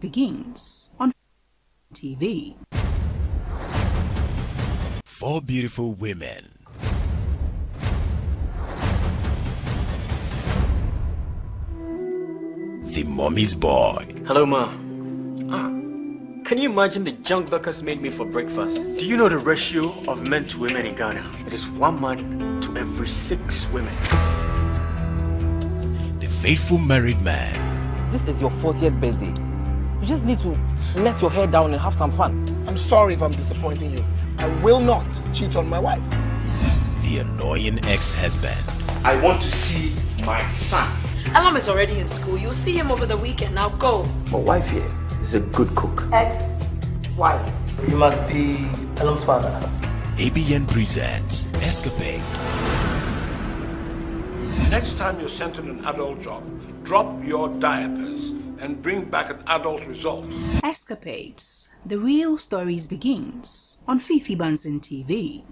begins on TV. Four beautiful women. The mommy's boy. Hello, Ma. Can you imagine the junk Dorcas made me for breakfast? Do you know the ratio of men to women in Ghana? It is 1 man to every 6 women. The faithful married man. This is your 40th birthday. You just need to let your hair down and have some fun. I'm sorry if I'm disappointing you. I will not cheat on my wife. The annoying ex-husband. I want to see my son. Elam is already in school. You'll see him over the weekend. Now go. My wife here is a good cook. Ex-wife. You must be Elam's father. ABN presents Escapade. Next time you're sent on an adult job, drop your diapers and bring back an adult results. Escapades. The real stories begins on Fifi Bunsen TV.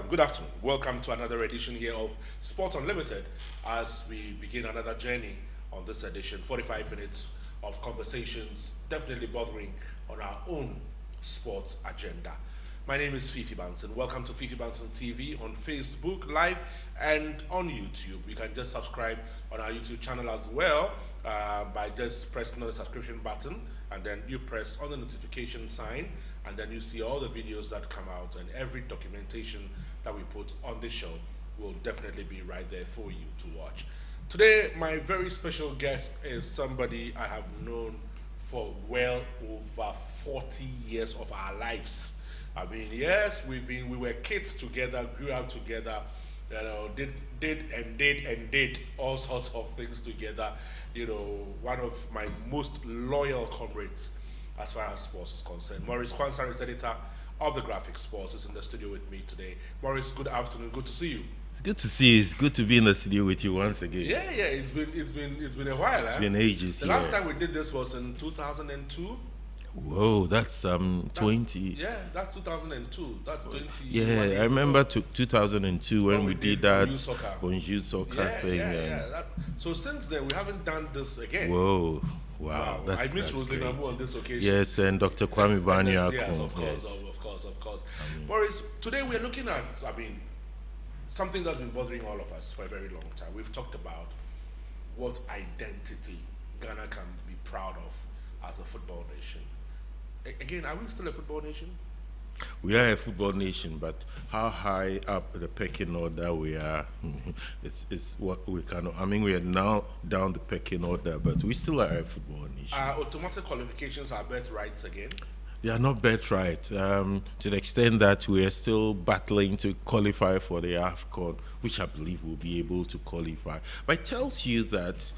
Good afternoon. Welcome to another edition here of Sports Unlimited as we begin another journey on this edition. 45 minutes of conversations, definitely bothering on our own sports agenda. My name is Fifi Bunsen. Welcome to Fifi Bunsen TV on Facebook Live and on YouTube. You can just subscribe on our YouTube channel as well by just pressing on the subscription button, and then you press on the notification sign, and then you see all the videos that come out, and every documentation that we put on this show will definitely be right there for you to watch. Today, my very special guest is somebody I have known for well over 40 years of our lives. I mean, yes, we were kids together, grew up together, you know, did all sorts of things together. You know, one of my most loyal comrades as far as sports is concerned. Maurice Kwanzaa is editor of the Graphic Sports, is in the studio with me today. Maurice, good afternoon. Good to see you. It's good to see you. It's good to be in the studio with you once again. Yeah. It's been a while. It's been ages. The last time we did this was in 2002. Whoa, that's 20. Yeah, that's 2002. That's 20. Yeah, I remember 2002 when we did that Bonjour Soccer thing. Yeah. So since then we haven't done this again. Whoa. Wow, I miss Roslyn Abu on this occasion. Yes, and Dr. Kwame Banya. Yes, of course. Maurice, today we are looking at, something that's been bothering all of us for a very long time. We've talked about what identity Ghana can be proud of as a football nation. Again, are we still a football nation? We are a football nation, but how high up the pecking order we are, it's what we cannot. I mean, we are now down the pecking order, but we still are a football nation. Automatic qualifications are birthrights again? They are not birthright, to the extent that we are still battling to qualify for the AFCON, which I believe we'll be able to qualify. But it tells you that,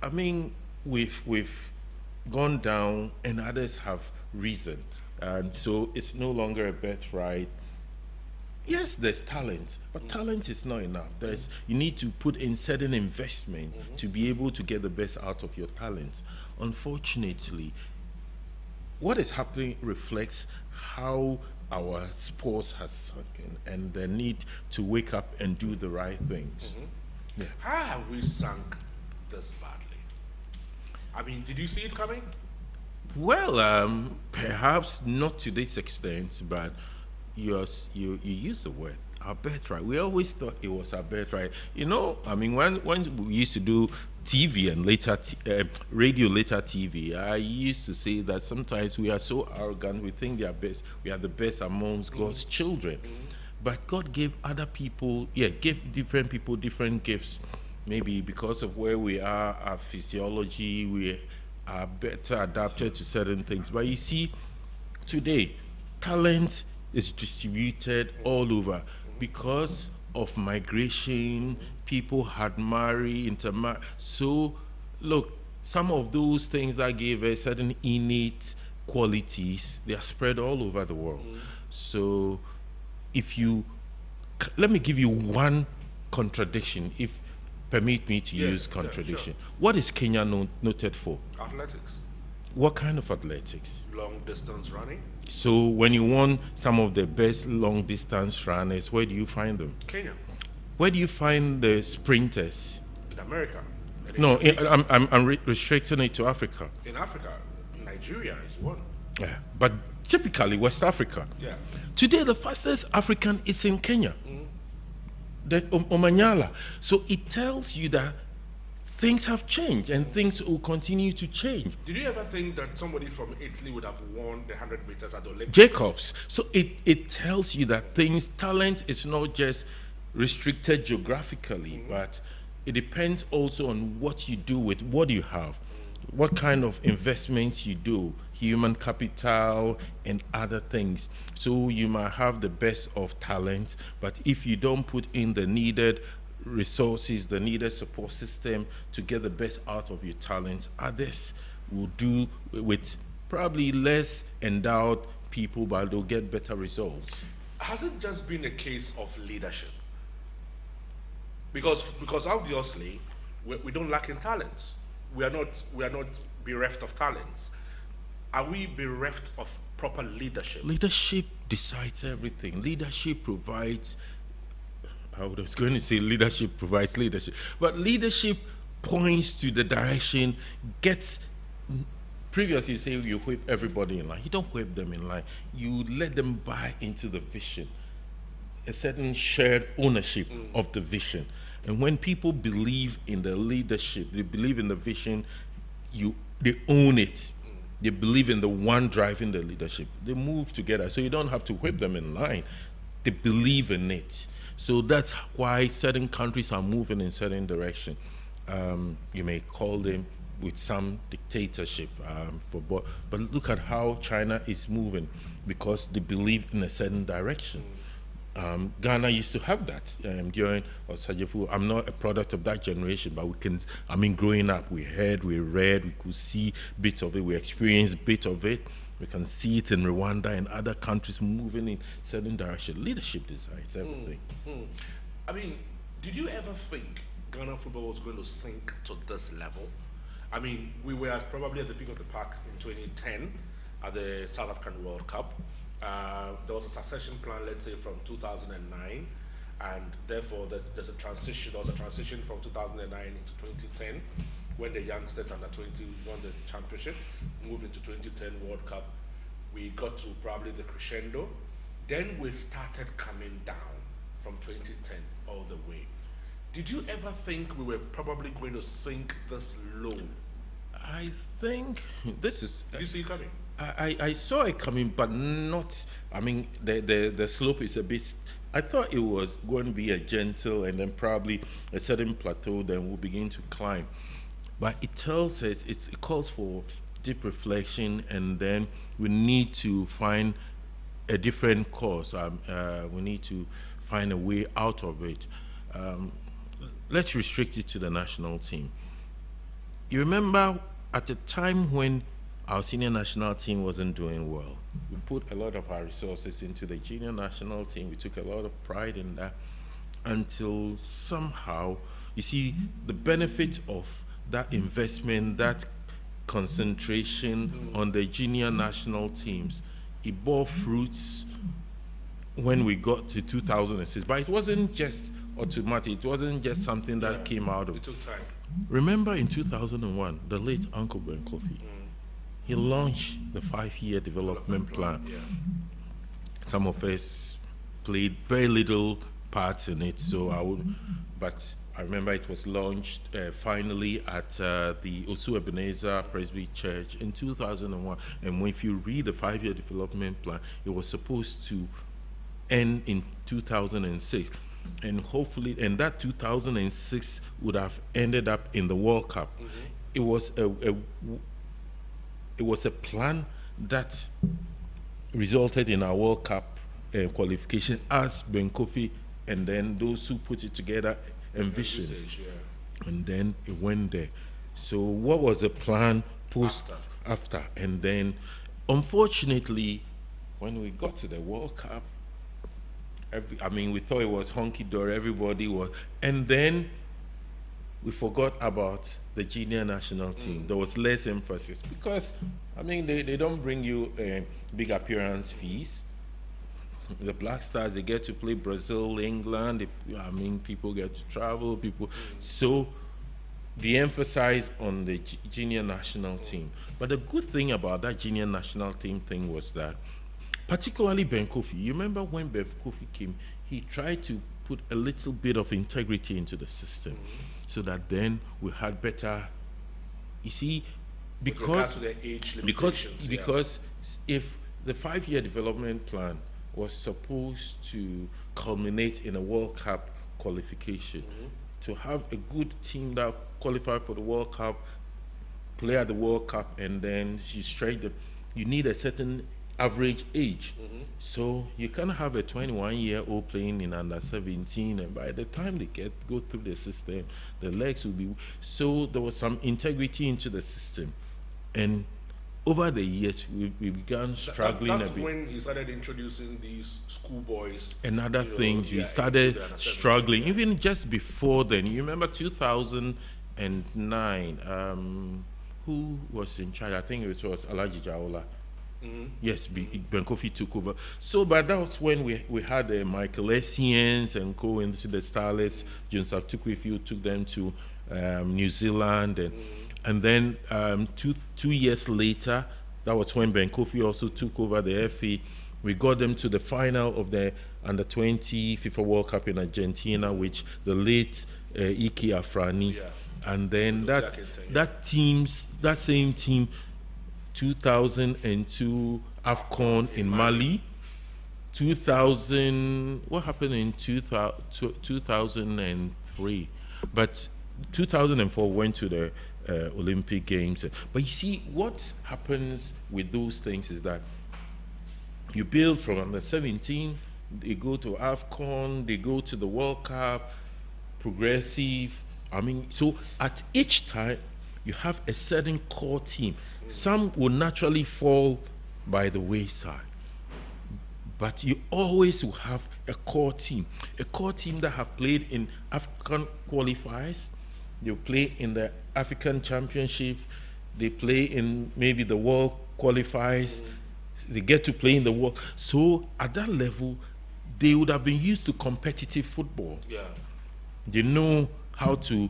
I mean, we've gone down and others have risen. And so it's no longer a birthright. Yes, there's talent, but talent is not enough. You need to put in certain investment to be able to get the best out of your talent. Unfortunately, what is happening reflects how our sports has sunken and the need to wake up and do the right things. Yeah. How have we sunk this badly? I mean, did you see it coming? Well, perhaps not to this extent, but you use the word our birthright. We always thought it was our birthright. You know, I mean, when we used to do TV and later radio, later TV, I used to say that sometimes we are so arrogant, we think we are the best amongst God's children. But God gave other people, gave different people different gifts. Maybe because of where we are, our physiology, we are better adapted to certain things. But you see, today, talent is distributed all over because of migration. People had married, intermarried. So, look, some of those things that gave us certain innate qualities, they are spread all over the world. So, let me give you one contradiction, if permit me to use contradiction. Sure. What is Kenya noted for? Athletics. What kind of athletics? Long distance running. So when you want some of the best long distance runners, where do you find them? Kenya. Where do you find the sprinters? In America. No, I'm restricting it to Africa. In Africa, Nigeria is one. Yeah, but typically West Africa. Yeah. Today the fastest African is in Kenya. The Omanyala. So it tells you that things have changed and things will continue to change. Did you ever think that somebody from Italy would have won the 100 meters at the Olympics? Jacobs. So it tells you that talent is not just restricted geographically, but it depends also on what you do with what you have, what kind of investments you do, human capital and other things. So you might have the best of talent, but if you don't put in the needed resources, the needed support system to get the best out of your talents, others will do with probably less endowed people, but they'll get better results. Has it just been a case of leadership? Because obviously we don't lack in talents. We are not bereft of talents. Are we bereft of proper leadership? Leadership decides everything. Leadership provides, I was going to say leadership provides leadership, but leadership points to the direction, previously you say you whip everybody in line. You don't whip them in line. You let them buy into the vision, a certain shared ownership of the vision. And when people believe in the leadership, they believe in the vision, they own it. They believe in the one driving the leadership. They move together. So you don't have to whip them in line. They believe in it. So that's why certain countries are moving in certain direction. You may call them with some dictatorship, but look at how China is moving because they believe in a certain direction. Ghana used to have that during Osagyefo. I'm not a product of that generation, but growing up, we heard, we read, we could see bits of it, we experienced bits of it. We can see it in Rwanda and other countries moving in certain direction. Leadership decides everything. I mean, did you ever think Ghana football was going to sink to this level? I mean, we were probably at the peak of the pack in 2010 at the South African World Cup. There was a succession plan, let's say, from 2009, and therefore there's a transition. There was a transition from 2009 into 2010, when the youngsters under 20 won the championship, moved into 2010 World Cup. We got to probably the crescendo. Then we started coming down from 2010 all the way. Did you ever think we were probably going to sink this low? I think this is... Did you see it coming? I saw it coming, but not, the slope is a bit, I thought it was going to be a gentle and then probably a certain plateau, then we'll begin to climb. But it tells us, it calls for deep reflection, and then we need to find a different course. We need to find a way out of it. Let's restrict it to the national team. You remember at the time when our senior national team wasn't doing well, we put a lot of our resources into the junior national team. We took a lot of pride in that until somehow, you see, the benefit of that investment, that concentration on the junior national teams, it bore fruits when we got to 2006. But it wasn't just automatic. It wasn't just something that came out of it. It took time. Remember in 2001, the late Uncle Ben Kofi, he launched the 5-year development plan. Yeah. Some of us played very little parts in it. So but I remember it was launched finally at the Osu Ebenezer Presby Church in 2001. And if you read the 5-year development plan, it was supposed to end in 2006. And hopefully, and that 2006 would have ended up in the World Cup. It was a plan that resulted in our World Cup qualification as Ben Kofi and then those who put it together envisioned. And then it went there. So what was the plan after? And then, unfortunately, when we got to the World Cup, we thought it was honky-dory, everybody was, and then we forgot about the junior national team. There was less emphasis because, they don't bring you big appearance fees. The Black Stars, they get to play Brazil, England. People get to travel. So they emphasize on the junior national team. But the good thing about that junior national team thing was that, particularly Ben Kofi. You remember when Ben Kofi came, he tried to put a little bit of integrity into the system, so that then we had better. You see, because to the age limitations, because if the 5-year development plan was supposed to culminate in a World Cup qualification, to have a good team that qualified for the World Cup, play at the World Cup, and then you stretch them, you need a certain average age. So you can't have a 21-year-old playing in under 17, and by the time they go through the system, the legs will be. So there was some integrity into the system, and over the years we began struggling that's a bit. When he started introducing these schoolboys and other things, we started struggling. Even just before then, you remember 2009, who was in charge? I think it was Alhaji Jaola. Yes, Ben Kofi took over. So, but that was when we had Michael Essien and co into the Starlets. Jones Tukwifield took them to New Zealand, and then 2 years later, that was when Ben Kofi also took over the FA. We got them to the final of the Under-20 FIFA World Cup in Argentina, which the late Ike Afrani, and then that same team. 2002 AFCON in Mali. 2000, what happened in 2003? But 2004 went to the Olympic Games. But you see, what happens with those things is that you build from under 17, they go to AFCON, they go to the World Cup, progressive. So at each time, you have a certain core team. Some will naturally fall by the wayside, but you always will have a core team that have played in African qualifiers. They play in the African Championship. They play in maybe the World qualifiers. They get to play in the World. So at that level, they would have been used to competitive football. They know how to,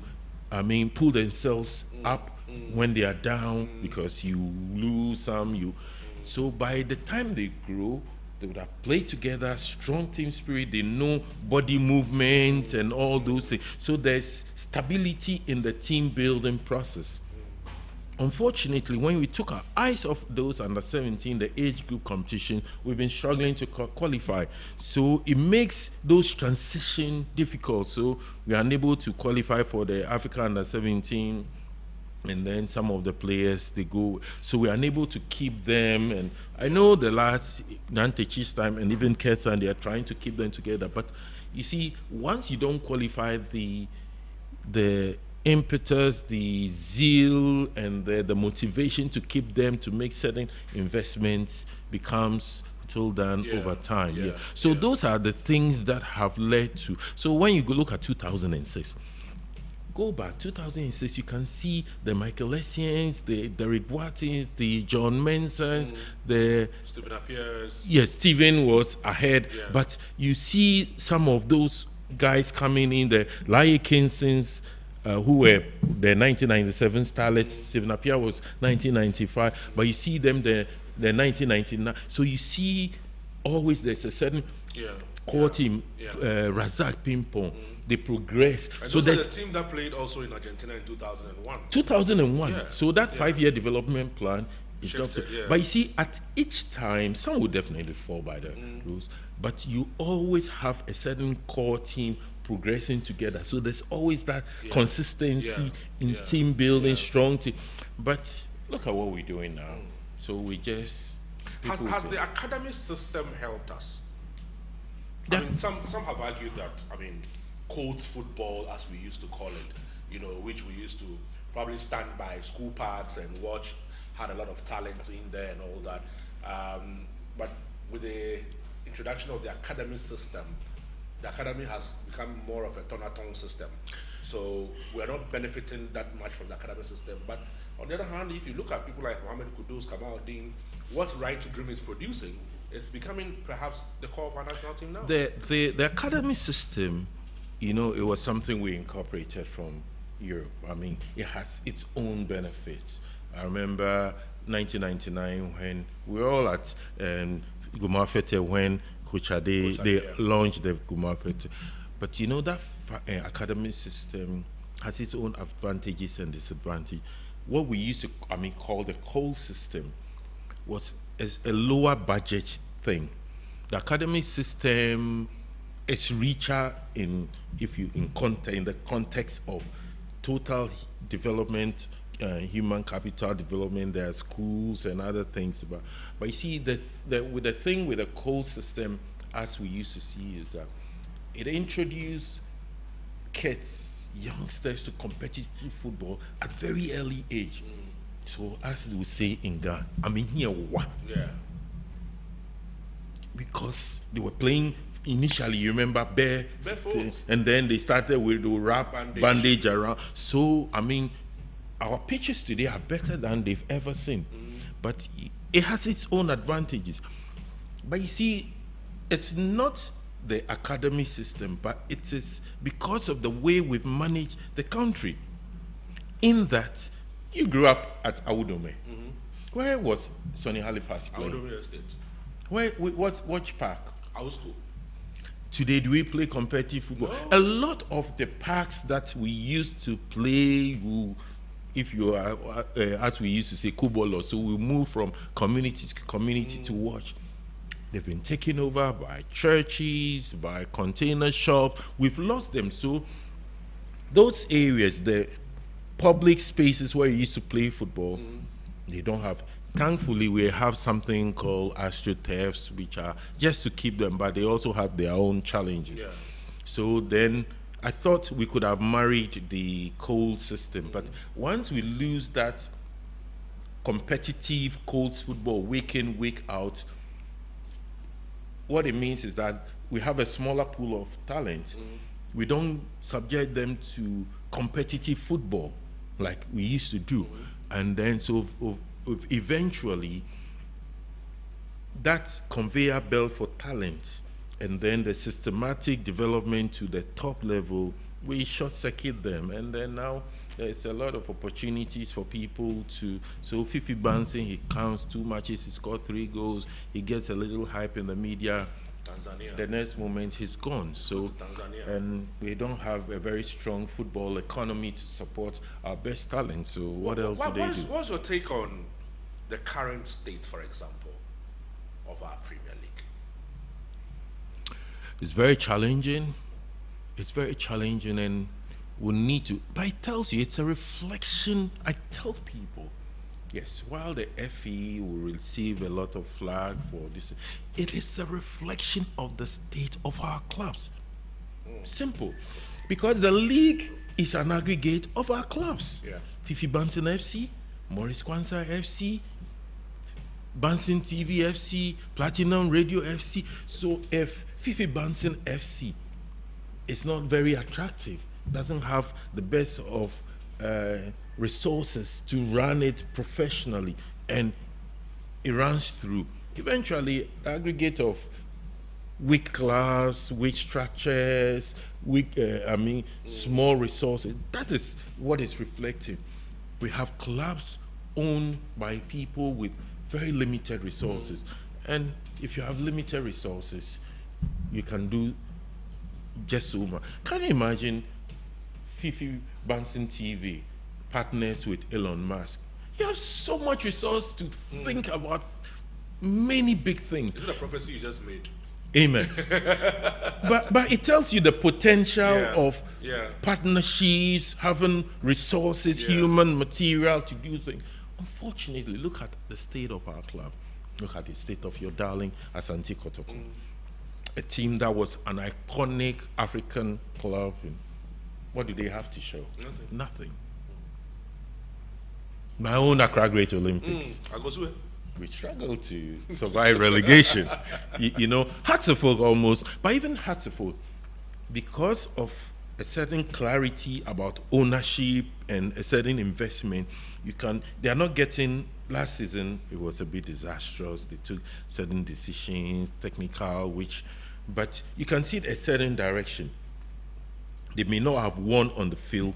pull themselves up when they are down, because you lose some. So by the time they grow, they would have played together, strong team spirit. They know body movement and all those things. So there's stability in the team building process. Unfortunately, when we took our eyes off those under 17, the age group competition, we've been struggling to qualify. So it makes those transition difficult. So we are unable to qualify for the Africa under 17. And then some of the players, they go. So we are unable to keep them. And I know the last Nantechi's time and even Ketsan, they are trying to keep them together. But you see, once you don't qualify, the impetus, the zeal, and the motivation to keep them, to make certain investments, becomes told down over time. So those are the things that have led to. So when you go look at 2006, go back 2006, you can see the Michael Essiens, the Derek Watkins, the John Mensons, the Stephen Appiers. Yes, Stephen was ahead, but you see some of those guys coming in, the Laie Kinsons, who were the 1997 Starlets. Stephen Appiah was 1995, but you see them the 1999. So you see, always there's a certain core team, Razak Pimpon. They progress. And so there's there's the team that played also in Argentina in 2001. 2001. Yeah. So that 5-year development plan is Shifted, But you see, at each time, some will definitely fall by the rules, but you always have a certain core team progressing together. So there's always that consistency in team building, strong team. But look at what we're doing now. So we just... Has the academy system helped us? I mean, some have argued that, I mean, codes football, as we used to call it, you know, which we used to probably stand by school parks and watch, had a lot of talents in there and all that. But with the introduction of the academy system, the academy has become more of a ton-a-ton system. So we're not benefiting that much from the academy system. But on the other hand, if you look at people like Mohamed Kudus, Kamaldeen, what Right to Dream is producing, it's becoming perhaps the core of our national team now. The academy system, you know, it was something we incorporated from Europe. I mean, it has its own benefits. I remember 1999 when we were all at Gumafete when Kuchade, they launched the Gumafete. But you know, that academy system has its own advantages and disadvantages. What we used to, call the coal system was a lower budget thing. The academy system is richer in the context of total development, human capital development. There are schools and other things, but you see with the thing with the coal system, as we used to see, is that it introduced kids, youngsters to competitive football at very early age. So as we say in Ghana, because they were playing initially, you remember, barefoot, and then they started with the wrap bandage around. So our pitches today are better than they've ever seen, but it has its own advantages. But you see, it's not the academy system, but it is because of the way we've managed the country. In that, you grew up at Awudome. Where was Sonny Halifax playing? Awudome Estate. Which park? Our school. Today, do we play competitive football? No. A lot of the parks that we used to play, if you are, as we used to say, Kubolo, so we move from community to community to watch. They've been taken over by churches, by container shops. We've lost them. So those areas, the public spaces where you used to play football, they don't have. Thankfully, we have something called AstroTurfs, which are just to keep them, but they also have their own challenges. So then I thought we could have married the cold system, but once we lose that competitive Colts football week in, week out, what it means is that we have a smaller pool of talent. We don't subject them to competitive football like we used to do. And then so eventually that conveyor belt for talent and then the systematic development to the top level, we short circuit them. And then now there's a lot of opportunities for people to, so Fifi Bansin, he counts 2 matches, he scored 3 goals, he gets a little hype in the media. Tanzania. The next moment he's gone. So, and we don't have a very strong football economy to support our best talent. So what else do they do? What's your take on the current state, for example, of our Premier League? It's very challenging. It's very challenging, and we need to. But it tells you it's a reflection. I tell people, yes, while the FE will receive a lot of flag for this, it is a reflection of the state of our clubs. Simple. Because the league is an aggregate of our clubs. Fifi Bansin FC, Maurice Kwanzaa FC, Bansin TV FC, Platinum Radio FC. So if Fifi Bansin FC is not very attractive, doesn't have the best of resources to run it professionally, and it runs through, eventually aggregate of weak clubs, weak structures, weak small resources, that is what is reflecting. We have clubs owned by people with very limited resources, and if you have limited resources, you can do just so much. Can you imagine Fifi Banson TV partners with Elon Musk? You have so much resource to think about many big things. Is it a prophecy you just made? Amen. but it tells you the potential of partnerships, having resources, human material to do things. Unfortunately, look at the state of our club. Look at the state of your darling Asante Kotoko. A team that was an iconic African club. What do they have to show? Nothing. My own Accra Great Olympics. We struggled to survive relegation. You know, Hartlepool almost, but even Hartlepool, because of a certain clarity about ownership and a certain investment, they are not getting. Last season, it was a bit disastrous. They took certain decisions, technical, but you can see a certain direction. They may not have won on the field,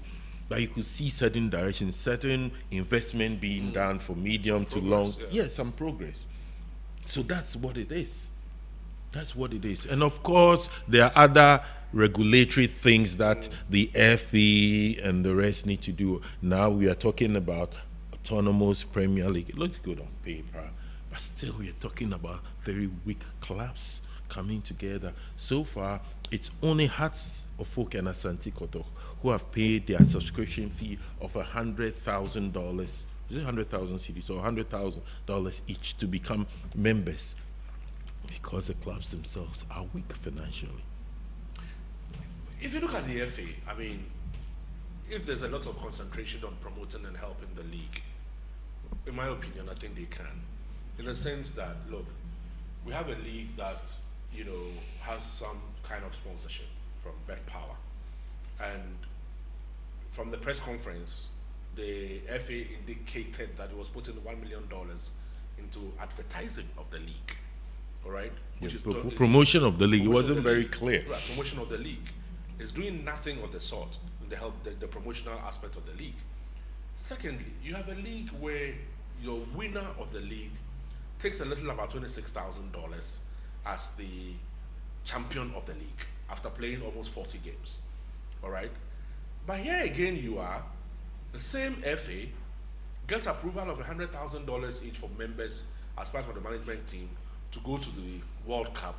but you could see certain directions, certain investment being done for medium to long. Yes, some progress. So that's what it is. That's what it is. And of course, there are other regulatory things that the FA and the rest need to do. Now we are talking about autonomous Premier League. It looks good on paper, but still we are talking about very weak clubs coming together. So far, it's only Hearts of Oak and Asante Kotoko who have paid their subscription fee of $100,000. Is it 100,000 cedis or $100,000 each to become members? Because the clubs themselves are weak financially. If you look at the FA, I mean, if there's a lot of concentration on promoting and helping the league, in my opinion, I think they can. In the sense that, look, we have a league that, you know, has some kind of sponsorship from Bet Power. And from the press conference, the FA indicated that it was putting $1 million into advertising of the league. All right? Which is promotion of the league. It wasn't very clear. Right, promotion of the league. Is doing nothing of the sort in the promotional aspect of the league. Secondly, you have a league where your winner of the league takes a little about $26,000 as the champion of the league after playing almost 40 games. All right? But here again you are, the same FA gets approval of $100,000 each for members as part of the management team to go to the World Cup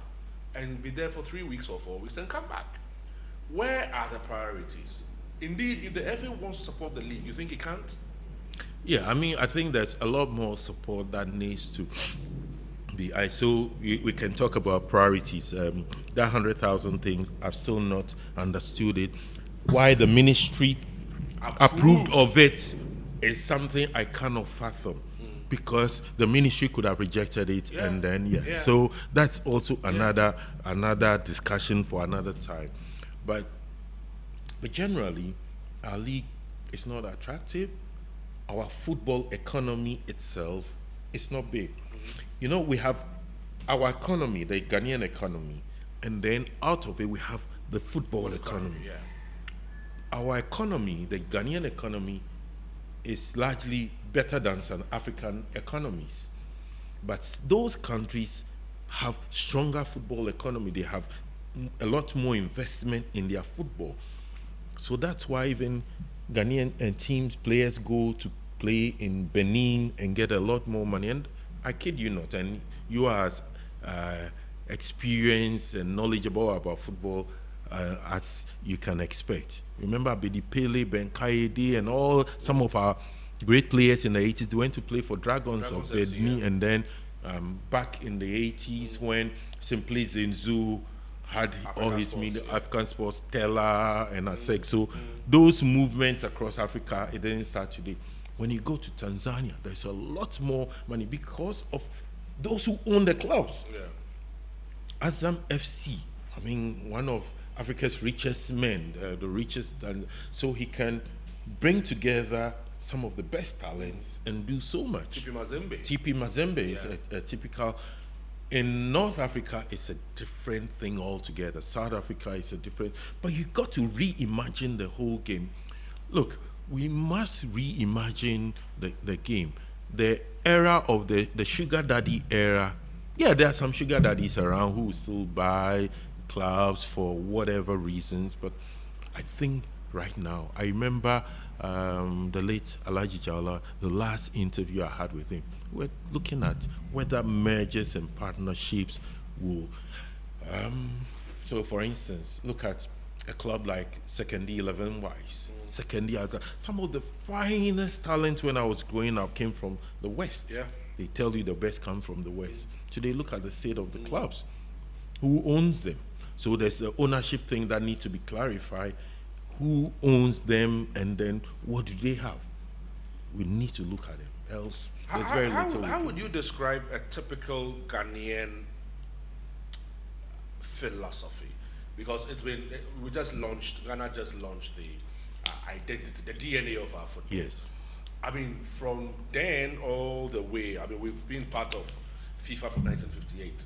and be there for 3 weeks or 4 weeks and come back. Where are the priorities? Indeed, if the FA wants to support the league, you think it can't? Yeah, I mean, I think there's a lot more support that needs to be. So we can talk about priorities. That 100,000 things, I've still not understood it. Why the ministry approved of it is something I cannot fathom. Because the ministry could have rejected it, and then so that's also another discussion for another time. But generally, our league is not attractive. Our football economy itself is not big. You know, we have our economy, the Ghanaian economy, and then out of it we have the football economy. Our economy, the Ghanaian economy, is largely better than some African economies. But those countries have stronger football economy. They have a lot more investment in their football. So that's why even Ghanaian teams, players go to play in Benin and get a lot more money. And I kid you not, and you are as experienced and knowledgeable about football as you can expect. Remember Abedi Pele, Ben Kaede, and some of our great players in the 80s, they went to play for Dragons of Benin, and then back in the 80s when Simply Zinzu had all his media, African Sports, Stella, and ASEC. So those movements across Africa, it didn't start today. When you go to Tanzania, there's a lot more money because of those who own the clubs. Azam FC, I mean, one of Africa's richest men, the richest, and so he can bring together some of the best talents and do so much. TP Mazembe is a typical. In North Africa, it's a different thing altogether. South Africa is a different, but you got to reimagine the whole game. Look, we must reimagine the game. The era of the sugar daddy era. Yeah, there are some sugar daddies around who still buy clubs for whatever reasons, but I think right now, I remember the late Alhaji Jawla, the last interview I had with him, we're looking at whether mergers and partnerships will. So, for instance, look at a club like Sekondi 11 Wise. Sekondi has some of the finest talents when I was growing up came from the West. Yeah. They tell you the best come from the West. Today, look at the state of the clubs. Who owns them? So there's the ownership thing that needs to be clarified. Who owns them, and then what do they have? We need to look at them. Else, there's very little. How would you describe a typical Ghanaian philosophy? Because Ghana just launched the identity, the DNA of our football. Yes. I mean, from then all the way, I mean, we've been part of FIFA from 1958,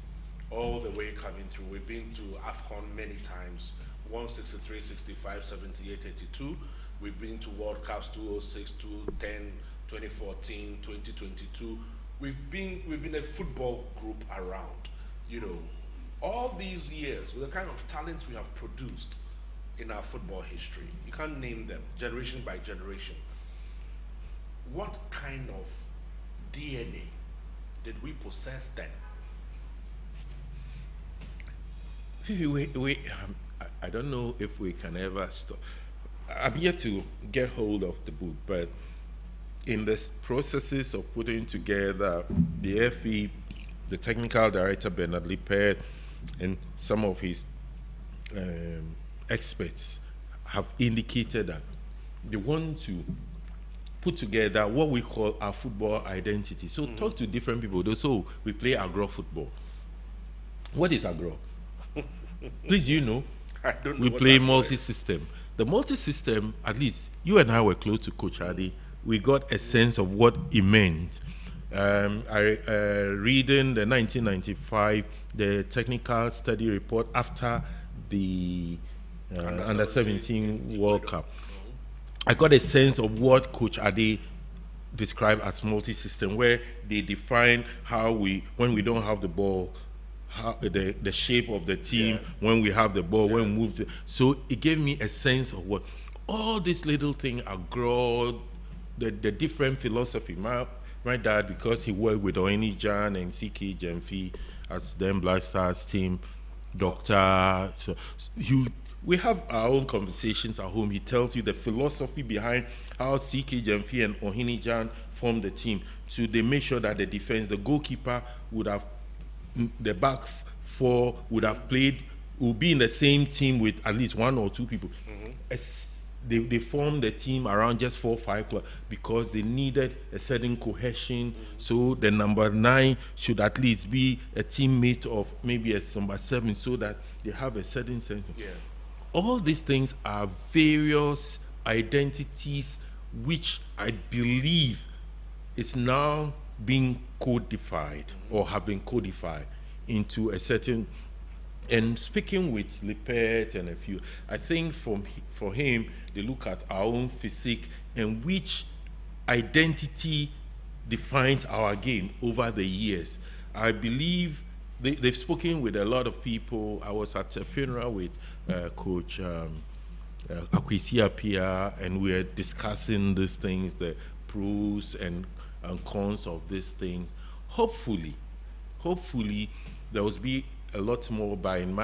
all the way coming through. We've been to AFCON many times, 163, 65, 78, 82. We've been to World Cups 2006, 2010, 2014, 2022. We've been a football group around, you know. All these years, with the kind of talent we have produced in our football history, you can't name them, generation by generation. What kind of DNA did we possess then? I don't know if we can ever stop. I'm yet to get hold of the book, but in the processes of putting together the FE, the technical director Bernard Lippert, and some of his experts have indicated that they want to put together what we call our football identity. So talk to different people. So we play agro football. What is agro? Please, you know. I don't know. We play multi-system. The multi-system, at least you and I were close to Coach Adi. We got a sense of what it meant. Reading the 1995, the technical study report after the under 17 World Cup, I got a sense of what Coach Adi described as multi-system, where they define how when we don't have the ball, how the shape of the team, when we have the ball, when we move. So it gave me a sense of what all these little things are grown, the different philosophy. My dad, because he worked with Ohini Jan and CK Jemfi as then Black Stars team doctor. So we have our own conversations at home. He tells you the philosophy behind how CK Jemfi and Ohini Jan formed the team. So they make sure that the defense, the goalkeeper would have, the back four would have played, would be in the same team with at least one or two people. They formed the team around just 4 or 5 clubs because they needed a certain cohesion. So the number 9 should at least be a teammate of maybe a number 7, so that they have a certain sense. All these things are various identities which I believe is now being codified or have been codified into a certain. And speaking with Lippert and a few, I think for him, they look at our own physique and which identity defines our game over the years. I believe they've spoken with a lot of people. I was at a funeral with Coach Akwesi Appiah, and we were discussing these things, the pros and cons of this thing. Hopefully, there will be a lot more buying.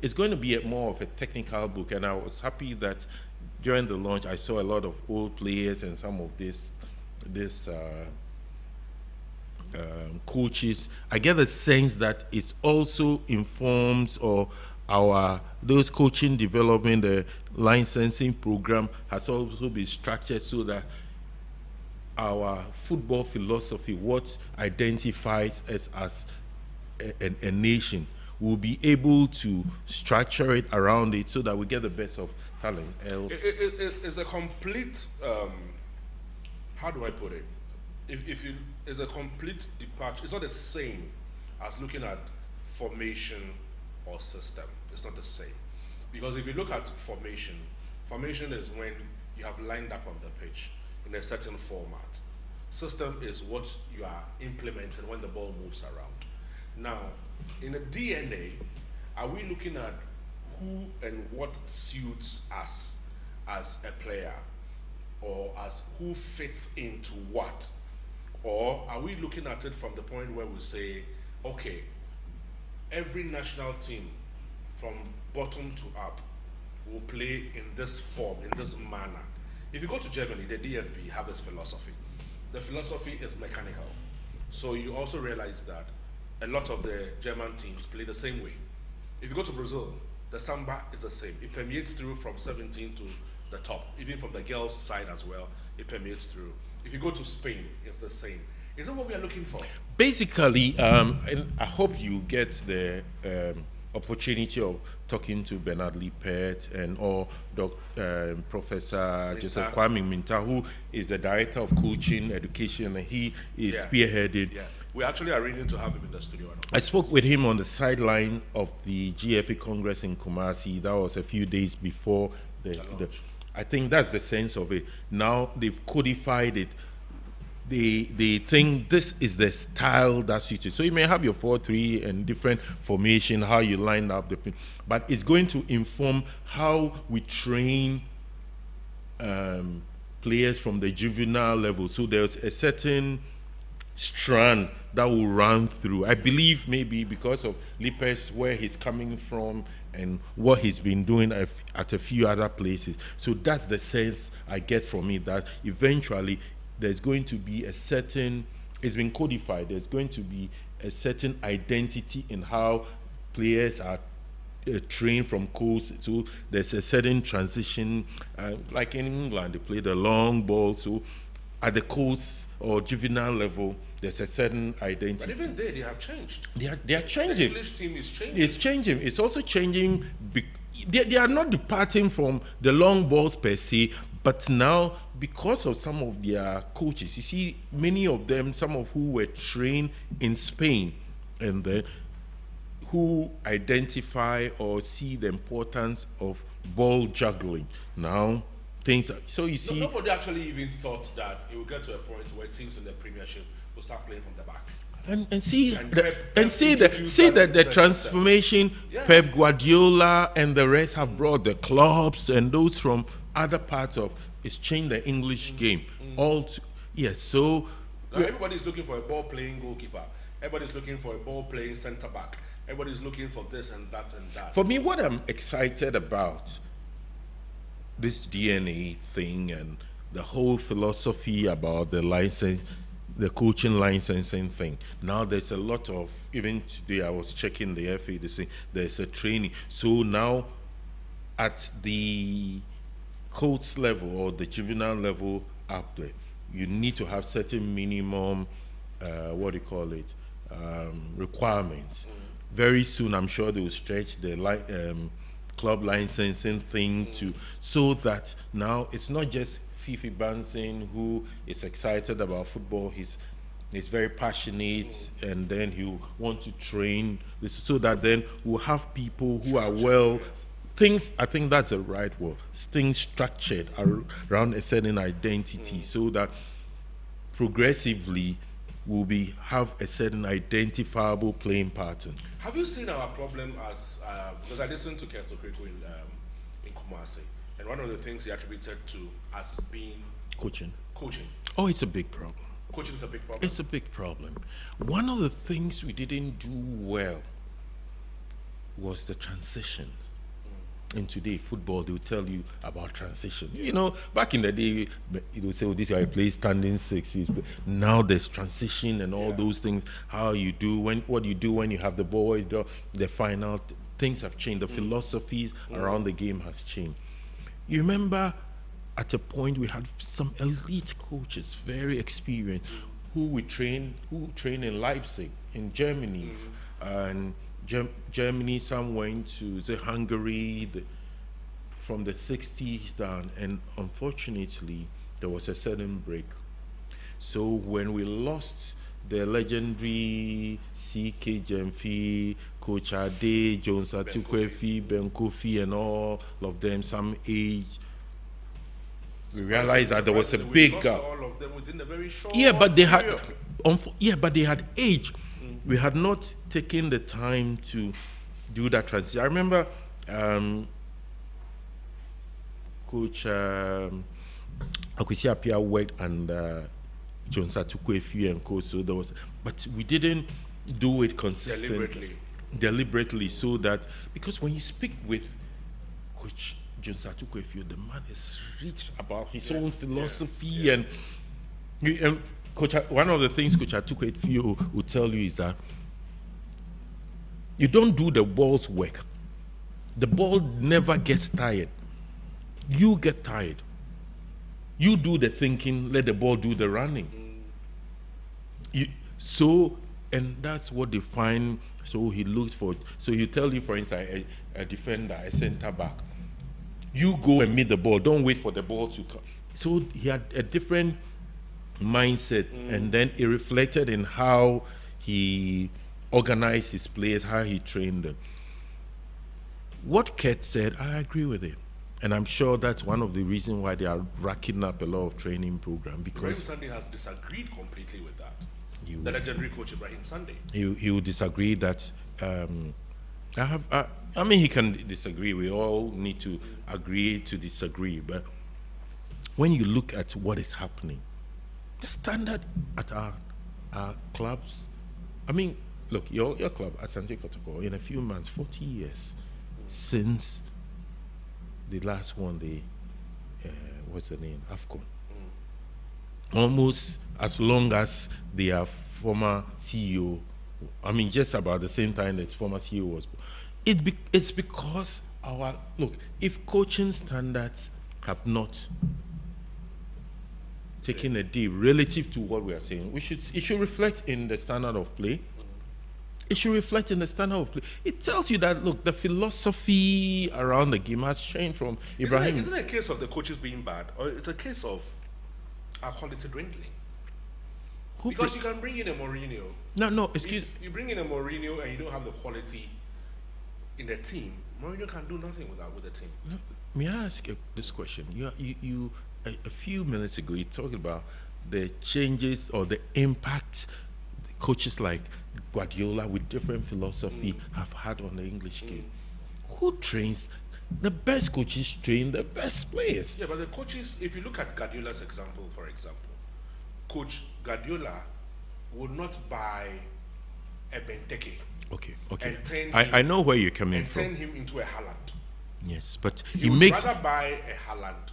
It's going to be more of a technical book, and I was happy that during the launch I saw a lot of old players and some of this coaches. I get the sense that it also informs those coaching development, the licensing program has also been structured so that our football philosophy, what identifies us as a nation, will be able to structure it around it so that we get the best of talent. It's a complete, how do I put it? It's a complete departure. It's not the same as looking at formation or system. It's not the same. Because if you look at formation is when you have lined up on the pitch in a certain format. System is what you are implementing when the ball moves around. Now, in the DNA, are we looking at who and what suits us as a player, or as who fits into what? Or are we looking at it from the point where we say, okay, every national team from bottom to up will play in this form, in this manner? If you go to Germany, the DFB have this philosophy. The philosophy is mechanical. So you also realize that a lot of the German teams play the same way. If you go to Brazil, the samba is the same. It permeates through from 17 to the top. Even from the girls' side as well, it permeates through. If you go to Spain, it's the same. Is that what we are looking for? Basically, and I hope you get the opportunity of talking to Bernard Lippert and or Professor Joseph Kwame Minta, who is the Director of Coaching Education, and he is spearheaded. Yeah. We're actually arranging to have him in the studio. I spoke with him on the sideline of the GFA Congress in Kumasi. That was a few days before the I think that's the sense of it. Now they've codified it. They think this is the style that suits it. So you may have your 4-3 and different formation, how you line up the pin, but it's going to inform how we train players from the juvenile level. So there's a certain strand that will run through. I believe maybe because of Lippers, where he's coming from and what he's been doing at a few other places. So that's the sense I get from it, that eventually there's going to be a certain, it's been codified, there's going to be a certain identity in how players are trained from coast. So there's a certain transition, like in England, they play the long ball. So at the coast or juvenile level, there's a certain identity. But even they have changed. They are changing. The English team is changing. It's changing. It's also changing. They are not departing from the long balls per se, but now because of some of their coaches, you see, many of them, some of who were trained in Spain, and then who identify or see the importance of ball juggling. Now, things are, so you see. Nobody actually even thought that it would get to a point where teams in the Premiership will start playing from the back. And see the transformation Pep Guardiola and the rest have brought, the clubs and those from other parts of, it's changed the English game. Yes, so now everybody's looking for a ball playing goalkeeper. Everybody's looking for a ball playing centre back. Everybody's looking for this and that and that. For me, what I'm excited about, this DNA thing and the whole philosophy about the license, the coaching licensing thing. Now there's a lot of, even today I was checking the FA, they say there's a training. So now at the coach level or the juvenile level up there, you need to have certain minimum, requirements. Very soon I'm sure they will stretch the club licensing thing to, so that now it's not just Fifi Bansin who is excited about football. He's very passionate, and then he'll want to train this, so that then we'll have people who are things, I think that's the right word, things structured around a certain identity, so that progressively we'll have a certain identifiable playing pattern. Have you seen our problem as, because I listened to Keto Kriko in Kumasi, and one of the things he attributed to as being coaching. Oh, it's a big problem. Coaching is a big problem. It's a big problem. One of the things we didn't do well was the transition. And today, football, they will tell you about transition. You know, back in the day, it will say, oh, this guy plays standing sixes. But now there's transition and all those things. How you do, what you do when you have the ball, the final, things have changed. The philosophies around the game has changed. You remember at a point we had some elite coaches, very experienced, who train in Leipzig, in Germany, and Germany, some went to Hungary from the 60s down, and unfortunately there was a sudden break. So when we lost the legendary C.K. Jemfi, Coach Ade, Jones Atukwefi, Ben Kofi, and all of them, some age, we realized that there was a big gap. All of them within a very short but they had age. We had not taken the time to do that transition. I remember Coach Akwesi Appiah worked and John Satukwuefi and co. So there was, but we didn't do it consistently, deliberately, so that because when you speak with Coach John Satukwuefi, the man is rich about his own philosophy and Coach. One of the things Coach Satukwuefi will tell you is that you don't do the ball's work. The ball never gets tired. You get tired. You do the thinking, let the ball do the running. And that's what they find. So he looks for, so he tell you, for instance, a defender, a center back, you go and meet the ball, don't wait for the ball to come. So he had a different mindset, and then it reflected in how he organized his players, how he trained them. What Kurt said, I agree with it. And I'm sure that's one of the reasons why they are racking up a lot of training program, because Ibrahim Sunday has disagreed completely with that. The legendary coach Ibrahim Sunday. He will disagree that I mean, he can disagree. We all need to agree to disagree. But when you look at what is happening, the standard at our clubs, I mean, look, your club, Asante Kotoko, in a few months, 40 years since the last one, what's the name? AFCON. Almost as long as their former CEO, I mean, just about the same time that former CEO was. It's because if coaching standards have not taken a dip relative to what we are saying, it should reflect in the standard of play. It should reflect in the standard of play. It tells you that, look, the philosophy around the game has changed from Ibrahim. Isn't it a case of the coaches being bad, or it's a case of our quality dwindling? Because you can bring in a Mourinho. No, excuse. If you bring in a Mourinho and you don't have the quality in the team, Mourinho can do nothing with the team. No, may I ask you this question? You a few minutes ago, you talked about the changes or the impact coaches like Guardiola with different philosophy have had on the English game. Who trains? The best coaches train the best players. Yeah, but the coaches, if you look at Guardiola's example, for example, Coach Guardiola would not buy a Benteke. Okay. And I know where you're coming from. Turn him into a Haaland. Yes, but he would rather buy a Haaland.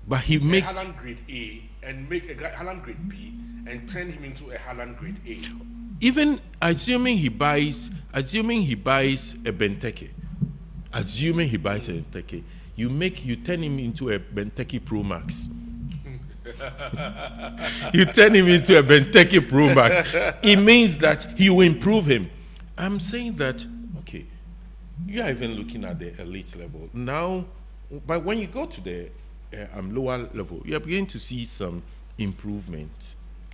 But he makes a Haaland grade A and make a Haaland grade B and turn him into a Haaland grade A. Even assuming he buys a Benteke, you turn him into a Benteke Pro Max. You turn him into a Benteke Pro Max. It means that he will improve him. I'm saying that, okay, you are even looking at the elite level now, but when you go to the lower level, you are beginning to see some improvement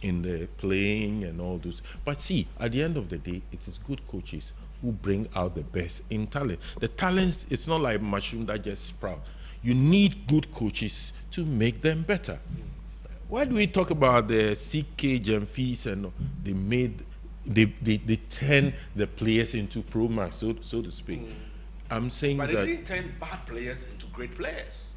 in the playing and all those. But see, at the end of the day, it is good coaches who bring out the best in talent. The talents, it's not like mushroom that just sprout. You need good coaches to make them better. Why do we talk about the CK Gemfis and they turn the players into pro max, so to speak? I'm saying but that they didn't turn bad players into great players.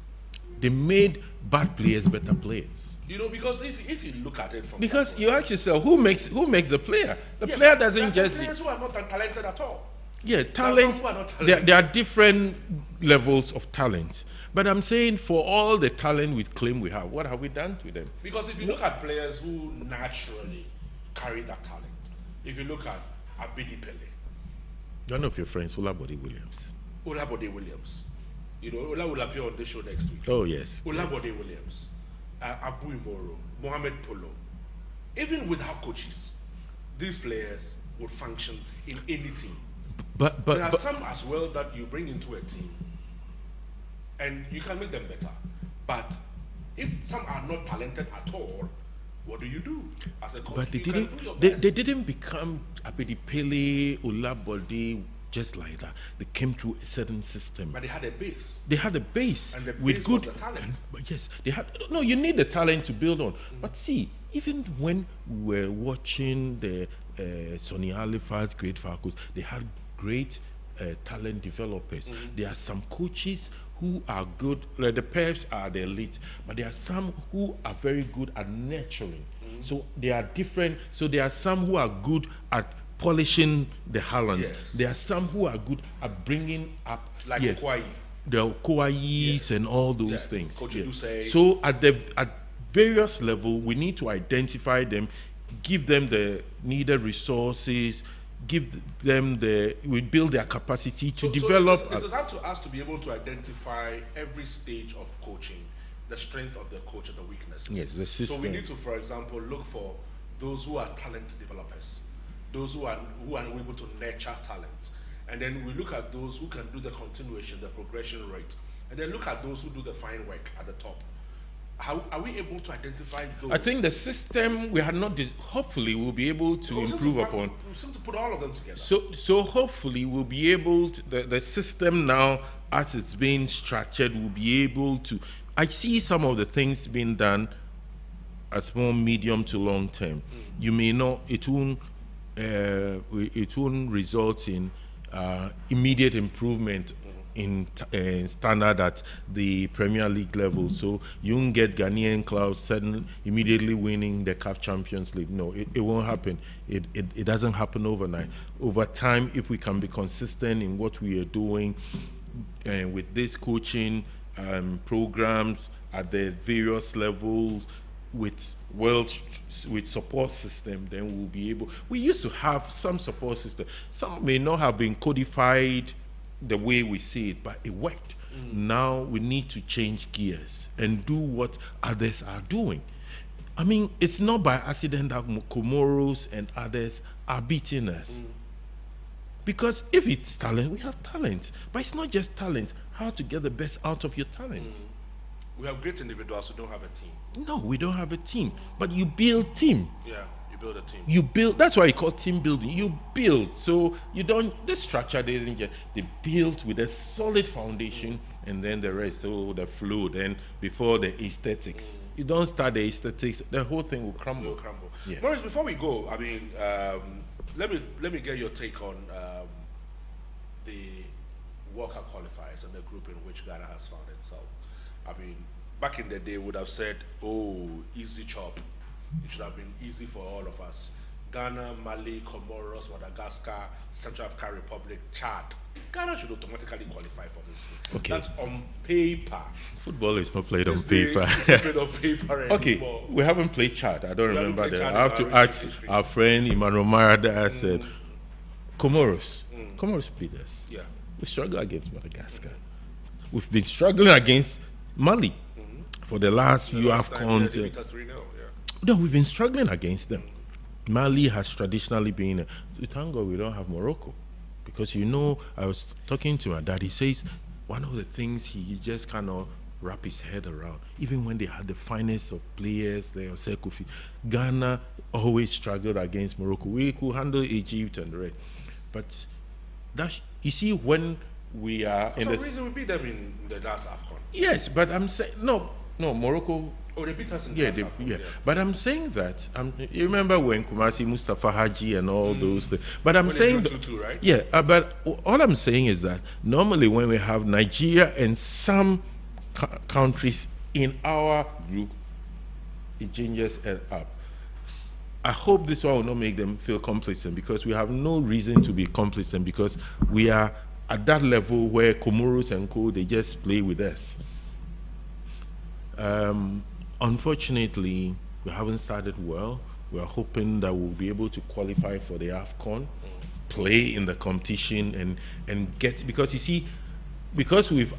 They made bad players better players. You know, because if you look at it from you ask yourself, who makes the player? The player doesn't just. Players who are not talented at all. Yeah, talent. There are different levels of talent. But I'm saying, for all the talent we claim we have, what have we done to them? Because if you look at players who naturally carry that talent, if you look at Abidi Pele, one of your friends, Olabode Williams. Olabode Williams. You know, Ola will appear on this show next week. Oh, yes. Olabode Williams, Abu Imoro, Mohamed Polo. Even without coaches, these players would function in any team. But there are some as well that you bring into a team and you can make them better. But if some are not talented at all, what do you do as a coach? But they didn't become Abedi Pele, Olabode just like that. They came through a certain system. But they had a base. They had a base and the with base good was the talent. But yes, they had. No, you need the talent to build on. But see, even when we were watching the Sonny Halifax, Great Falcons, they had great talent developers. There are some coaches who are good, like the Peps are the elite, but there are some who are very good at nurturing. So they are different. So there are some who are good at polishing the Haalands. Yes. There are some who are good at bringing up Like Kwai. the Kouais and all those things. Coach Edusei. So at various level, we need to identify them, give them the needed resources, we build their capacity to develop. So it's up to us to be able to identify every stage of coaching, the strength of the coach and the weaknesses. Yes, the system. So we need to, for example, look for those who are talent developers, those who are able to nurture talent, and then we look at those who can do the continuation, the progression rate, and then look at those who do the fine work at the top. How are we able to identify those? I think the system we had not. Hopefully, we'll be able to improve upon. We seem to put all of them together. So hopefully, we'll be able to. The system now, as it's being structured, will be able to. I see some of the things being done as more medium to long term. You may not. It won't result in immediate improvement in standard at the Premier League level. So you won't get Ghanaian clubs immediately winning the CAF Champions League. No, it won't happen. It doesn't happen overnight. Over time, if we can be consistent in what we are doing with this coaching programs at the various levels with support system, then we'll be able. We used to have some support system. Some may not have been codified the way we see it, but it worked. Now we need to change gears and do what others are doing. I mean, it's not by accident that Comoros and others are beating us. Because if it's talent, we have talent. But it's not just talent, how to get the best out of your talent. We have great individuals who don't have a team. No, we don't have a team. But you build team. Yeah, you build a team. You build, that's why you call team building. You build. So you don't, this structure, they build with a solid foundation and then the rest, so the flow, then before the aesthetics. You don't start the aesthetics, the whole thing will crumble. Yeah. Maurice, before we go, I mean, let me get your take on the World Cup qualifiers and the group in which Ghana has found itself. I mean, back in the day, would have said, oh, easy chop. It should have been easy for all of us. Ghana, Mali, Comoros, Madagascar, Central African Republic, Chad. Ghana should automatically qualify for this. Okay. That's on paper. Football is not played on paper. It's not played on paper anymore. Okay, we haven't played Chad. I don't remember that. I have to ask our friend Emmanuel Marada said, Comoros. Comoros beat us. Yeah. We struggle against Madagascar. We've been struggling against Mali for the last few AFCONs. No, we've been struggling against them. Mali has traditionally been, thank God we don't have Morocco. Because you know, I was talking to my dad, he says, one of the things he just cannot wrap his head around, even when they had the finest of players, they say Kofi, Ghana always struggled against Morocco. We could handle Egypt and the rest. But that's, you see, when we are for in some reason we beat them in the last AFCON. Yes, but I'm saying, no, Morocco. Oh, they beat us in yeah, the last AFCON. Yeah. But I'm saying that, you remember when Kumasi, Mustafa Haji and all those things. But I'm saying, 2-2, right? Yeah, but all I'm saying is that normally when we have Nigeria and some countries in our group, it changes it up. I hope this one will not make them feel complacent, because we have no reason to be complacent, because we are at that level where Comoros and Co, they just play with us. Unfortunately, we haven't started well. We're hoping that we'll be able to qualify for the AFCON, play in the competition and get, because you see, because we've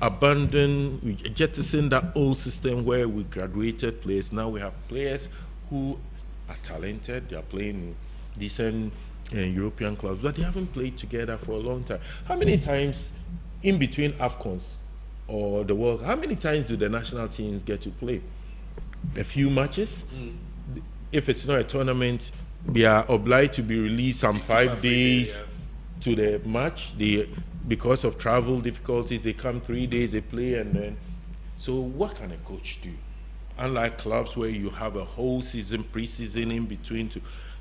jettisoned that old system where we graduated players, now we have players who are talented, they are playing in decent European clubs, but they haven't played together for a long time. How many times in between AFCONs or the World, how many times do the national teams get to play? A few matches. If it's not a tournament, they are obliged to be released some 5 days to the match. Because of travel difficulties, they come 3 days, they play, and then. So what can a coach do? Unlike clubs where you have a whole season, pre-season in between.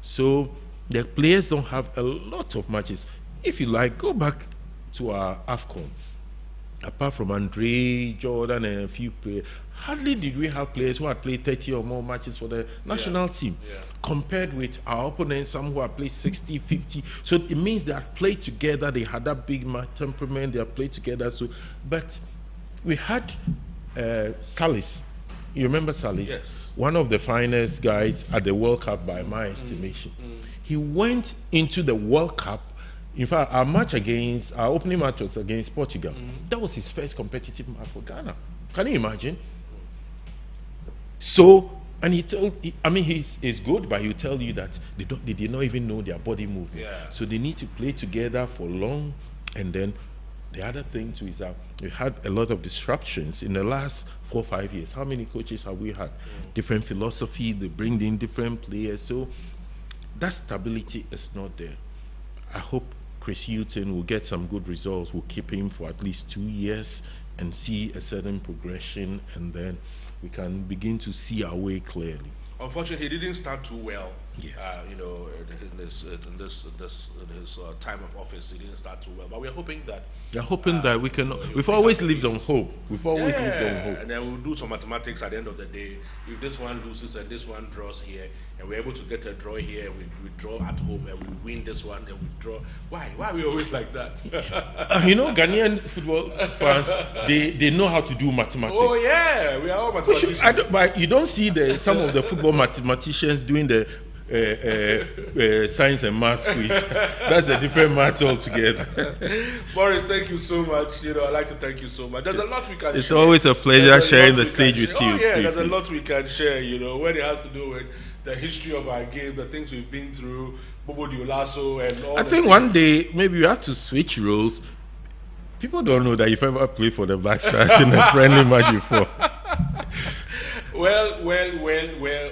So the players don't have a lot of matches. If you like, go back to our AFCON, apart from Andre, Jordan, and a few players, hardly did we have players who had played 30 or more matches for the national team, compared with our opponents, some who have played 60, 50. So it means they had played together, they had that big temperament, they had played together. So, but we had Salis. You remember Salis? Yes. One of the finest guys at the World Cup by my estimation. He went into the World Cup. In fact, our opening match was against Portugal. That was his first competitive match for Ghana. Can you imagine? So, and he's good, but he'll tell you that they did not even know their body movement. Yeah. So they need to play together for long. And then the other thing too is that we had a lot of disruptions in the last 4 or 5 years. How many coaches have we had? Different philosophy, they bring in different players. So that stability is not there. I hope Chris Hughton will get some good results. We'll keep him for at least 2 years and see a certain progression, and then we can begin to see our way clearly. Unfortunately, he didn't start too well. Yes. In his time of office, he didn't start too well. But we're hoping that. We're hoping that we can. We've always lived on hope. We've always lived on hope. And then we'll do some mathematics at the end of the day. If this one loses and this one draws here, and we're able to get a draw here, we draw at home, and we win this one, and we draw. Why? Why are we always like that? Ghanaian football fans, they know how to do mathematics. Oh yeah, we are all mathematicians. But you don't see some of the football mathematicians doing the science and maths quiz. That's a different math altogether. Morris, thank you so much. I'd like to thank you so much. There's a lot we can share. It's always a pleasure sharing the stage with you. Oh yeah, there's a lot we can share, when it has to do with the history of our game, the things we've been through, Bobo Dioulasso and all. I think one day maybe you have to switch roles. People don't know that you've ever played for the Black Stars in a friendly match before. Well,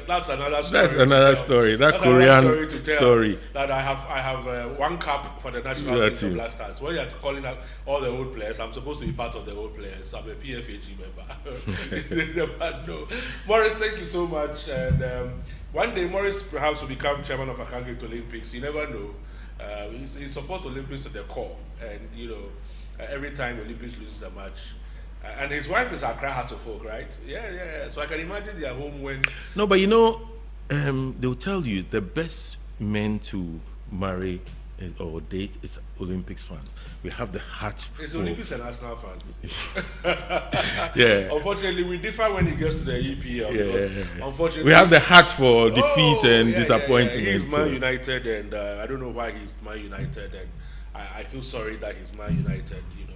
that's another story. That's another story. That Korean story. That I have one cap for the national team of Black Stars. When you're calling out all the old players, I'm supposed to be part of the old players. I'm a PFAG member. They never know. Morris, thank you so much. And one day, Morris perhaps will become chairman of Akangate Olympics. You never know. He supports Olympics at the core. And, every time Olympics loses a match, and his wife is Accra Heart of Oak, right? Yeah. So I can imagine their home when. No, but they'll tell you the best men to marry or date is Olympics fans. We have the heart. It's Olympics and Arsenal fans. Yeah. Unfortunately, we differ when it gets to the EPL. Because unfortunately, we have the heart for defeat and disappointment. He's Man United, and I don't know why he's Man United, and I feel sorry that he's Man United. Even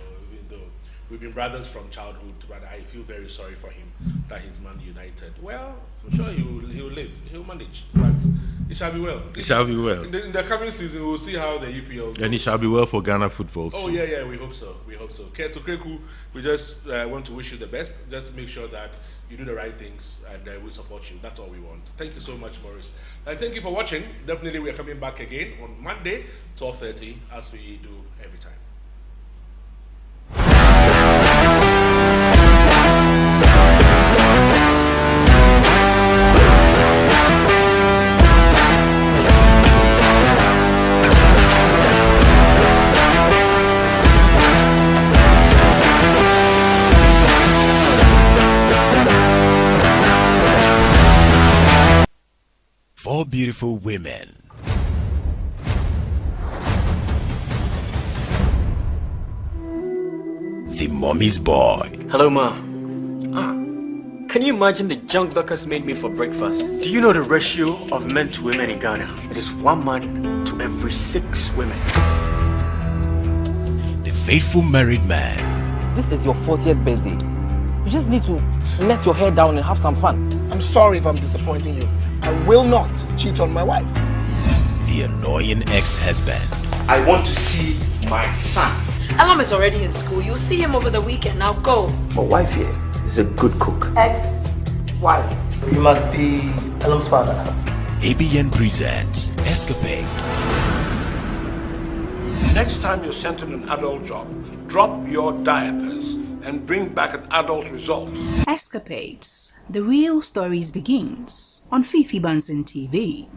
though we've been brothers from childhood, but I feel very sorry for him that he's Man United. Well, I'm sure he will live. He'll manage. But it shall be well. It shall be well. In the coming season, we'll see how the EPL goes. And it shall be well for Ghana football too. Oh, yeah, we hope so. Keto Kreku, we just want to wish you the best. Just make sure that you do the right things, and we'll support you. That's all we want. Thank you so much, Morris. And thank you for watching. Definitely, we are coming back again on Monday, 12:30, as we do every time. Four beautiful women. The mommy's boy. Hello, Ma. Can you imagine the junk Dorcas made me for breakfast? Do you know the ratio of men to women in Ghana? It is 1 man to every 6 women. The faithful married man. This is your 40th birthday. You just need to let your hair down and have some fun. I'm sorry if I'm disappointing you. I will not cheat on my wife. The annoying ex-husband. I want to see my son. Elam is already in school. You'll see him over the weekend. Now go. My wife here is a good cook. Ex-wife. You must be Elam's father. ABN presents Escapade. Next time you're sent on an adult job, drop your diapers and bring back an adult results. Escapades. The real stories begins on Fifi Bunsen TV.